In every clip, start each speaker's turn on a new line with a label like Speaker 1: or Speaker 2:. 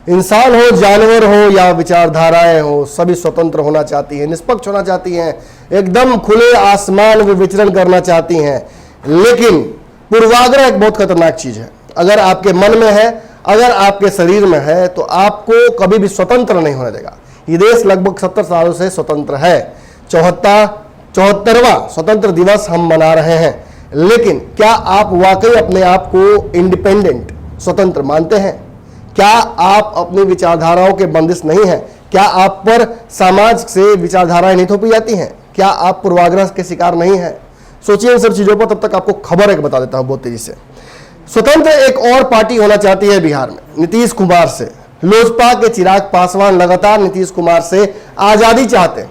Speaker 1: इंसान हो, जानवर हो या विचारधाराएं हो, सभी स्वतंत्र होना चाहती हैं, निष्पक्ष होना चाहती हैं, एकदम खुले आसमान में विचरण करना चाहती हैं। लेकिन पूर्वाग्रह एक बहुत खतरनाक चीज है। अगर आपके मन में है, अगर आपके शरीर में है, तो आपको कभी भी स्वतंत्र नहीं होने देगा। ये देश लगभग 70 सालों से स्वतंत्र है। 74वां स्वतंत्र दिवस हम मना रहे हैं। लेकिन क्या आप वाकई अपने आप को इंडिपेंडेंट, स्वतंत्र मानते हैं? क्या आप अपनी विचारधाराओं के बंदिश नहीं हैं? क्या आप पर समाज से विचारधाराएं नहीं थोपी जाती हैं? क्या आप पूर्वाग्रह के शिकार नहीं हैं? सोचिए इन सब चीजों पर। तब तक आपको खबर एक बता देता हूं बहुत तेजी से। स्वतंत्र एक और पार्टी होना चाहती है बिहार में, नीतीश कुमार से। लोजपा के चिराग पासवान लगातार नीतीश कुमार से आजादी चाहते हैं।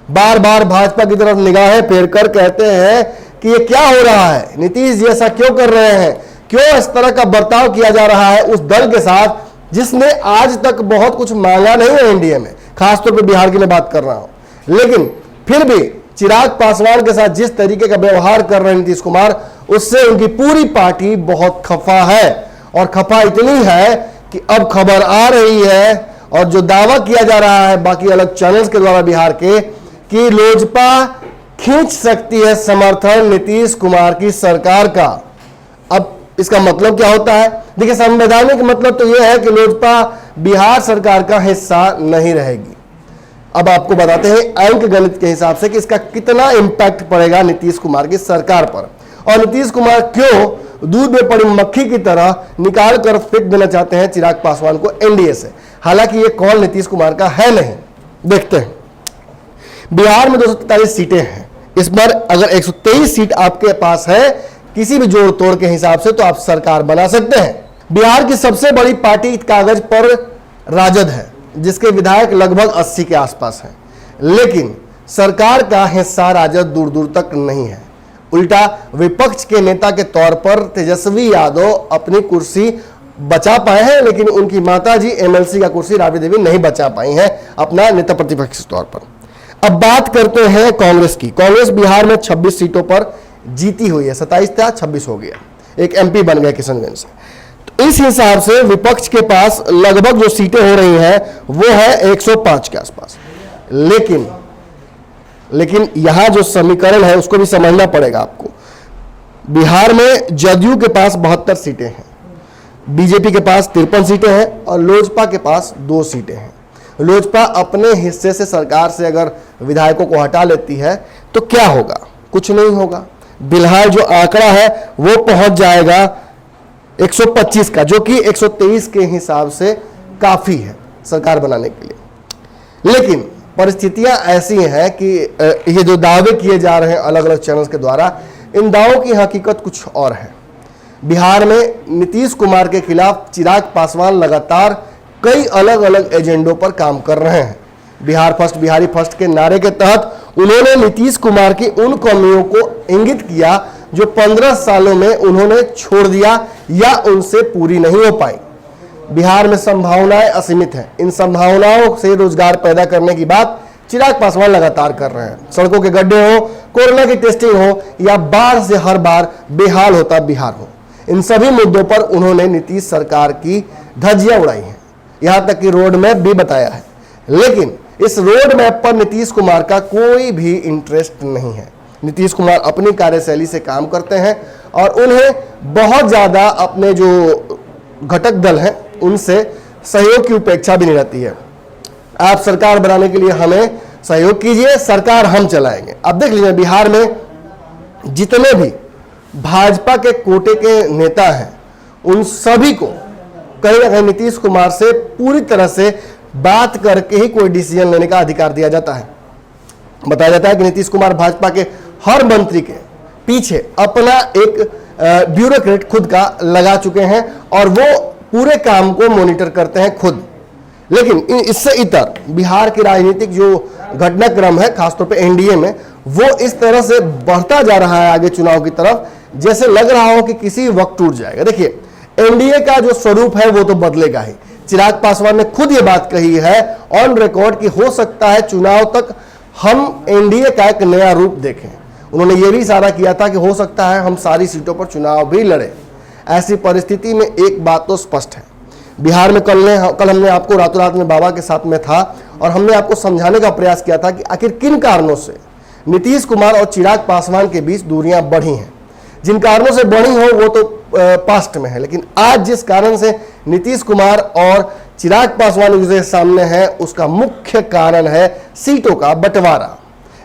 Speaker 1: बार बार भाजपा की तरफ निगाहें फेर कर कहते हैं कि ये क्या हो रहा है, नीतीश जी ऐसा क्यों कर रहे हैं, क्यों इस तरह का बर्ताव किया जा रहा है उस दल के साथ जिसने आज तक बहुत कुछ मांगा नहीं है एनडीए में। खासतौर पर बिहार की मैं बात कर रहा हूं। लेकिन फिर भी चिराग पासवान के साथ जिस तरीके का व्यवहार कर रहे हैं नीतीश कुमार, उससे उनकी पूरी पार्टी बहुत खफा है। और खफा इतनी है कि अब खबर आ रही है और जो दावा किया जा रहा है बाकी अलग चैनल्स के द्वारा बिहार के, कि लोजपा खींच सकती है समर्थन नीतीश कुमार की सरकार का। अब इसका मतलब क्या होता है? देखिए, संवैधानिक मतलब तो यह है कि लोजपा बिहार सरकार का हिस्सा नहीं रहेगी। अब आपको बताते हैं अंक गणित के हिसाब से कि इसका कितना इंपैक्ट पड़ेगा नीतीश कुमार की सरकार पर, और नीतीश कुमार क्यों दूध में पड़ी मक्खी की तरह निकाल कर फेंक देना चाहते हैं चिराग पासवान को एनडीए से। हालांकि यह कॉल नीतीश कुमार का है नहीं। देखते हैं, बिहार में 243 सीटें हैं। इस बार अगर 123 सीट आपके पास है किसी भी जोड़ तोड़ के हिसाब से, तो आप सरकार बना सकते हैं। बिहार की सबसे बड़ी पार्टी कागज पर राजद है, जिसके विधायक लगभग 80 के आसपास हैं। लेकिन सरकार का हिस्सा राजद दूर दूर तक नहीं है। उल्टा विपक्ष के नेता के तौर पर तेजस्वी यादव अपनी कुर्सी बचा पाए हैं, लेकिन उनकी माताजी एमएलसी का कुर्सी राबड़ी देवी नहीं बचा पाई हैं अपना नेता प्रतिपक्ष के तौर पर। अब बात करते हैं कांग्रेस की। कांग्रेस बिहार में 26 सीटों पर जीती हुई है। 27 था, 26 हो गया, एक एमपी बन गया किशनगंज से। तो इस हिसाब से विपक्ष के पास लगभग जो सीटें हो रही हैं वो है 105 के आसपास। लेकिन यहां जो समीकरण है उसको भी समझना पड़ेगा आपको। बिहार में जदयू के पास 72 सीटें हैं, बीजेपी के पास 53 सीटें हैं और लोजपा के पास 2 सीटें हैं। लोजपा अपने हिस्से से सरकार से अगर विधायकों को हटा लेती है तो क्या होगा? कुछ नहीं होगा। बिहार जो आंकड़ा है वो पहुंच जाएगा 125 का, जो कि 123 के हिसाब से काफी है सरकार बनाने के लिए। लेकिन परिस्थितियां ऐसी हैं कि ये जो दावे किए जा रहे हैं अलग अलग चैनल्स के द्वारा, इन दावों की हकीकत कुछ और है। बिहार में नीतीश कुमार के खिलाफ चिराग पासवान लगातार कई अलग अलग एजेंडों पर काम कर रहे हैं। बिहार फर्स्ट, बिहारी फर्स्ट के नारे के तहत उन्होंने नीतीश कुमार की उन कमियों को इंगित किया जो 15 सालों में उन्होंने छोड़ दिया या उनसे पूरी नहीं हो पाई। बिहार में संभावनाएं असीमित हैं। इन संभावनाओं से रोजगार पैदा करने की बात चिराग पासवान लगातार कर रहे हैं। सड़कों के गड्ढे हो, कोरोना की टेस्टिंग हो या बाढ़ से हर बार बेहाल होता बिहार हो, इन सभी मुद्दों पर उन्होंने नीतीश सरकार की धज्जियां उड़ाई हैं। यहां तक कि रोड मैप भी बताया है। लेकिन इस रोड मैप पर नीतीश कुमार का कोई भी इंटरेस्ट नहीं है। नीतीश कुमार अपनी कार्यशैली से काम करते हैं और उन्हें बहुत ज्यादा अपने जो घटक दल हैं उनसे सहयोग की उपेक्षा भी नहीं रहती है। आप सरकार बनाने के लिए हमें सहयोग कीजिए, सरकार हम चलाएंगे। अब देख लीजिए, बिहार में जितने भी भाजपा के कोटे के नेता हैं उन सभी को कहीं ना कहीं नीतीश कुमार से पूरी तरह से बात करके ही कोई डिसीजन लेने का अधिकार दिया जाता है। बताया जाता है कि नीतीश कुमार भाजपा के हर मंत्री के पीछे अपना एक ब्यूरोक्रेट खुद का लगा चुके हैं और वो पूरे काम को मॉनिटर करते हैं खुद। लेकिन इससे इतर बिहार की राजनीतिक जो घटनाक्रम है खासतौर पे एनडीए में, वो इस तरह से बढ़ता जा रहा है आगे चुनाव की तरफ, जैसे लग रहा हो कि किसी वक्त टूट जाएगा। देखिए, एनडीए का जो स्वरूप है वो तो बदलेगा ही। चिराग पासवान ने खुद ये बात कही है ऑन रिकॉर्ड कि हो सकता है चुनाव तक हम एनडीए का एक नया रूप देखें। उन्होंने ये भी इशारा किया था कि हो सकता है हम सारी सीटों पर चुनाव भी लड़े। ऐसी परिस्थिति में एक बात तो स्पष्ट है, बिहार में कल हमने आपको रातों रात में बाबा के साथ में था और हमने आपको समझाने का प्रयास किया था कि आखिर किन कारणों से नीतीश कुमार और चिराग पासवान के बीच दूरियां बढ़ी हैं। जिन कारणों से बढ़ी हो वो तो पास्ट में है, लेकिन आज जिस कारण से नीतीश कुमार और चिराग पासवान के सामने है उसका मुख्य कारण है सीटों का बंटवारा।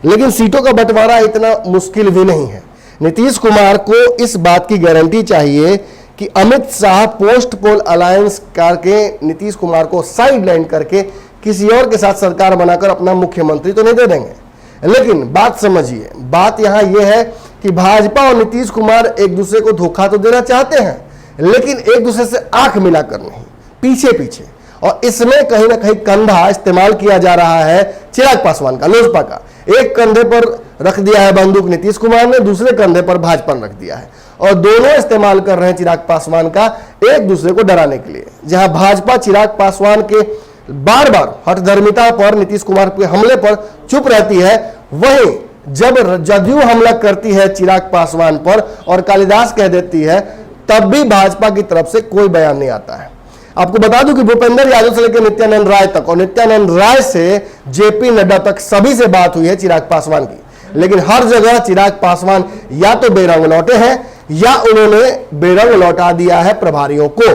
Speaker 1: लेकिन सीटों का बंटवारा इतना मुश्किल भी नहीं है। नीतीश कुमार को इस बात की गारंटी चाहिए कि Amit Shah post poll alliance करके नीतीश कुमार को साइडलाइन करके किसी और के साथ सरकार बनाकर अपना मुख्यमंत्री तो नहीं दे देंगे। लेकिन बात समझिए, बात यहां यह है कि भाजपा और नीतीश कुमार एक दूसरे को धोखा तो देना चाहते हैं, लेकिन एक दूसरे से आंख मिलाकर नहीं, पीछे पीछे। और इसमें कहीं ना कहीं कंधा इस्तेमाल किया जा रहा है चिराग पासवान का, लोजपा का। एक कंधे पर रख दिया है बंदूक नीतीश कुमार ने, दूसरे कंधे पर भाजपा ने रख दिया है और दोनों इस्तेमाल कर रहे हैं चिराग पासवान का एक दूसरे को डराने के लिए। जहां भाजपा चिराग पासवान के बार बार हठधर्मिता पर, नीतीश कुमार के हमले पर चुप रहती है, वहीं जब जदयू हमला करती है चिराग पासवान पर और कालिदास कह देती है, तब भी भाजपा की तरफ से कोई बयान नहीं आता है। आपको बता दूं कि भूपेंद्र यादव से लेकर नित्यानंद राय तक और नित्यानंद राय से जेपी नड्डा तक सभी से बात हुई है चिराग पासवान की, लेकिन हर जगह चिराग पासवान या तो बेरंग लौटे हैं या उन्होंने बेरंग लौटा दिया है प्रभारियों को।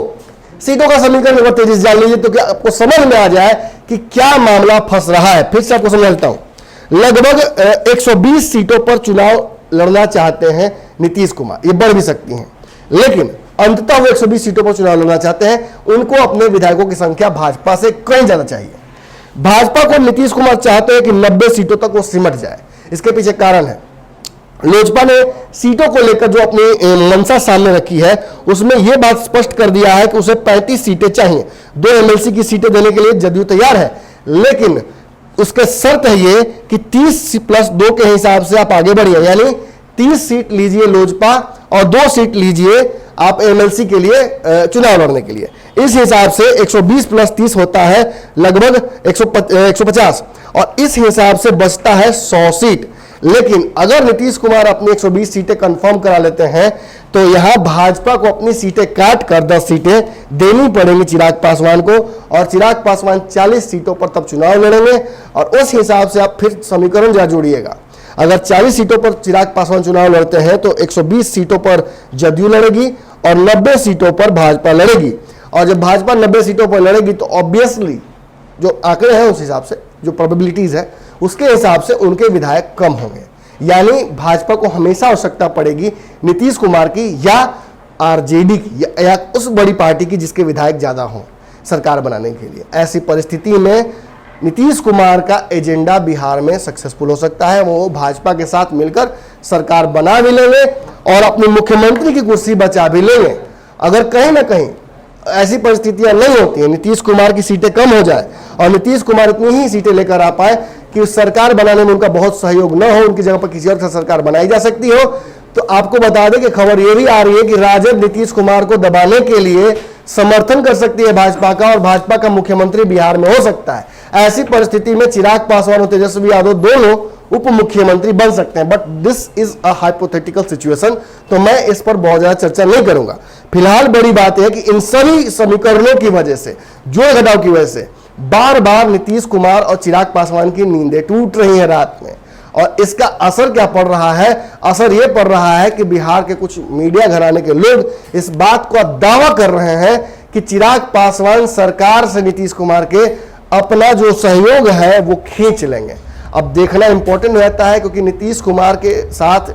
Speaker 1: सीटों का समीकरण एक बार तेजी से जान लीजिए तो क्या आपको समझ में आ जाए कि क्या मामला फंस रहा है। फिर से आपको समझाता हूं। लगभग 120 सीटों पर चुनाव लड़ना चाहते हैं नीतीश कुमार, ये बढ़ भी सकती हैं, लेकिन अंततः वो 120 सीटों पर चुनाव लड़ना चाहते हैं। उनको अपने विधायकों की संख्या भाजपा से कहीं ज्यादा चाहिए। भाजपा को नीतीश कुमार चाहते हैं कि 90 सीटों तक वो सिमट जाए। इसके पीछे कारण है, लोजपा ने सीटों को लेकर जो अपनी मंशा सामने रखी है उसमें यह बात स्पष्ट कर दिया है कि उसे 35 सीटें चाहिए। 2 एमएलसी की सीटें देने के लिए जदयू तैयार है, लेकिन उसके शर्त है ये कि 30+2 के हिसाब से आप आगे बढ़िए, यानी 30 सीट लीजिए लोजपा और 2 सीट लीजिए आप एमएलसी के लिए चुनाव लड़ने के लिए। इस हिसाब से 120+30 होता है लगभग 150 और इस हिसाब से बचता है 100 सीट। लेकिन अगर नीतीश कुमार अपनी 120 सीटें कंफर्म करा लेते हैं तो यहां भाजपा को अपनी सीटें काट कर 10 सीटें देनी पड़ेंगी चिराग पासवान को और चिराग पासवान 40 सीटों पर तब चुनाव लड़ेंगे। और उस हिसाब से आप फिर समीकरण जा जोड़िएगा, अगर 40 सीटों पर चिराग पासवान चुनाव लड़ते हैं तो 120 सीटों पर जदयू लड़ेगी और 90 सीटों पर भाजपा लड़ेगी। और जब भाजपा 90 सीटों पर लड़ेगी तो ऑब्वियसली जो आंकड़े हैं उस हिसाब से, जो प्रोबेबिलिटीज है उसके हिसाब से उनके विधायक कम होंगे। यानी भाजपा को हमेशा आवश्यकता पड़ेगी नीतीश कुमार की या आरजेडी की या उस बड़ी पार्टी की जिसके विधायक ज्यादा हों सरकार बनाने के लिए। ऐसी परिस्थिति में नीतीश कुमार का एजेंडा बिहार में सक्सेसफुल हो सकता है। वो भाजपा के साथ मिलकर सरकार बना भी लेंगे और अपनी मुख्यमंत्री की कुर्सी बचा भी लेंगे। अगर कहीं ना कहीं ऐसी परिस्थितियां नहीं होती हैं, नीतीश कुमार की सीटें कम हो जाए और नीतीश कुमार इतनी ही सीटें लेकर आ पाए कि सरकार बनाने में उनका बहुत सहयोग न हो, उनकी जगह पर किसी और से सरकार बनाई जा सकती हो, तो आपको बता दें कि खबर यह भी आ रही है कि राजद नीतीश कुमार को दबाने के लिए समर्थन कर सकती है भाजपा का और भाजपा का मुख्यमंत्री बिहार में हो सकता है। ऐसी परिस्थिति में चिराग पासवान और तेजस्वी यादव दोनों उप मुख्यमंत्री बन सकते हैं, but this is a hypothetical situation, तो मैं इस पर बहुत ज्यादा चर्चा नहीं करूंगा। फिलहाल बड़ी बात है कि इन सभी समीकरणों की वजह से, जोड़ घटाव की वजह से बार बार नीतीश कुमार और चिराग पासवान की नींदें टूट रही हैं रात में। और इसका असर क्या पड़ रहा है? असर यह पड़ रहा है कि बिहार के कुछ मीडिया घराने के लोग इस बात का दावा कर रहे हैं कि चिराग पासवान सरकार से नीतीश कुमार के अपना जो सहयोग है वो खींच लेंगे। अब देखना इंपॉर्टेंट रहता है क्योंकि नीतीश कुमार के साथ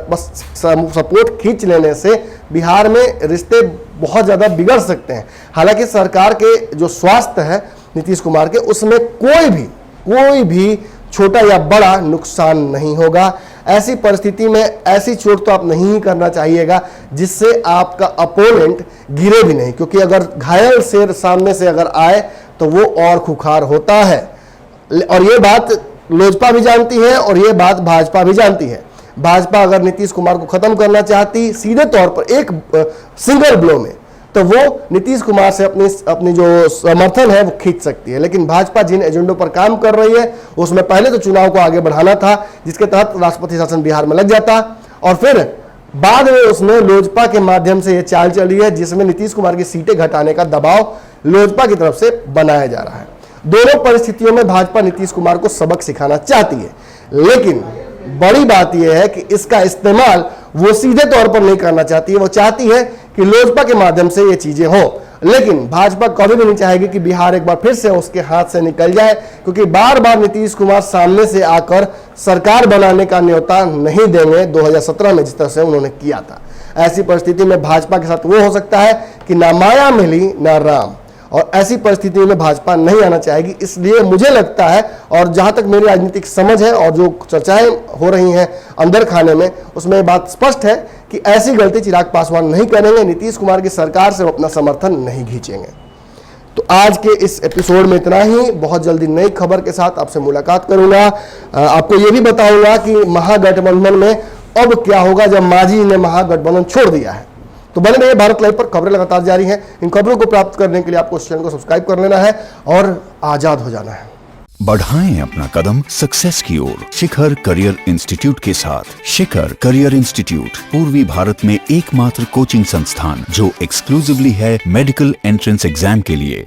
Speaker 1: बस सपोर्ट खींच लेने से बिहार में रिश्ते बहुत ज़्यादा बिगड़ सकते हैं। हालांकि सरकार के जो स्वास्थ्य है नीतीश कुमार के, उसमें कोई भी छोटा या बड़ा नुकसान नहीं होगा। ऐसी परिस्थिति में ऐसी चोट तो आप नहीं करना चाहिएगा जिससे आपका अपोनेंट गिरे भी नहीं, क्योंकि अगर घायल शेर सामने से अगर आए तो वो और खुखार होता है। और ये बात लोजपा भी जानती है और ये बात भाजपा भी जानती है। भाजपा अगर नीतीश कुमार को खत्म करना चाहती सीधे तौर पर एक सिंगल ब्लो में, तो वो नीतीश कुमार से अपनी जो समर्थन है वो खींच सकती है। लेकिन भाजपा जिन एजेंडों पर काम कर रही है उसमें पहले तो चुनाव को आगे बढ़ाना था, जिसके तहत राष्ट्रपति शासन बिहार में लग जाता, और फिर बाद में उसमें लोजपा के माध्यम से ये चाल चली है जिसमें नीतीश कुमार की सीटें घटाने का दबाव लोजपा की तरफ से बनाया जा रहा है। दोनों परिस्थितियों में भाजपा नीतीश कुमार को सबक सिखाना चाहती है, लेकिन बड़ी बात यह है कि इसका इस्तेमाल वो सीधे तौर पर नहीं करना चाहती है। वो चाहती है कि लोजपा के माध्यम से ये चीजें हो, लेकिन भाजपा कभी भी नहीं चाहेगी कि बिहार एक बार फिर से उसके हाथ से निकल जाए, क्योंकि बार बार नीतीश कुमार सामने से आकर सरकार बनाने का न्योता नहीं देंगे 2017 में जिस तरह से उन्होंने किया था। ऐसी परिस्थिति में भाजपा के साथ वो हो सकता है कि ना माया मिली ना राम, और ऐसी परिस्थिति में भाजपा नहीं आना चाहेगी। इसलिए मुझे लगता है, और जहां तक मेरी राजनीतिक समझ है और जो चर्चाएं हो रही हैं अंदर खाने में, उसमें बात स्पष्ट है कि ऐसी गलती चिराग पासवान नहीं करेंगे, नीतीश कुमार की सरकार से वो अपना समर्थन नहीं खींचेंगे। तो आज के इस एपिसोड में इतना ही। बहुत जल्दी नई खबर के साथ आपसे मुलाकात करूंगा। आपको ये भी बताऊंगा कि महागठबंधन में अब क्या होगा जब मांझी ने महागठबंधन छोड़ दिया है। तो बने रहिए भारत लाइव पर, खबरें लगातार जारी हैं। इन खबरों को प्राप्त करने के लिए आपको इस चैनल को सब्सक्राइब कर लेना है और आजाद हो जाना है।
Speaker 2: बढ़ाएं अपना कदम सक्सेस की ओर शिखर करियर इंस्टीट्यूट के साथ। शिखर करियर इंस्टीट्यूट पूर्वी भारत में एकमात्र कोचिंग संस्थान जो एक्सक्लूसिवली है मेडिकल एंट्रेंस एग्जाम के लिए।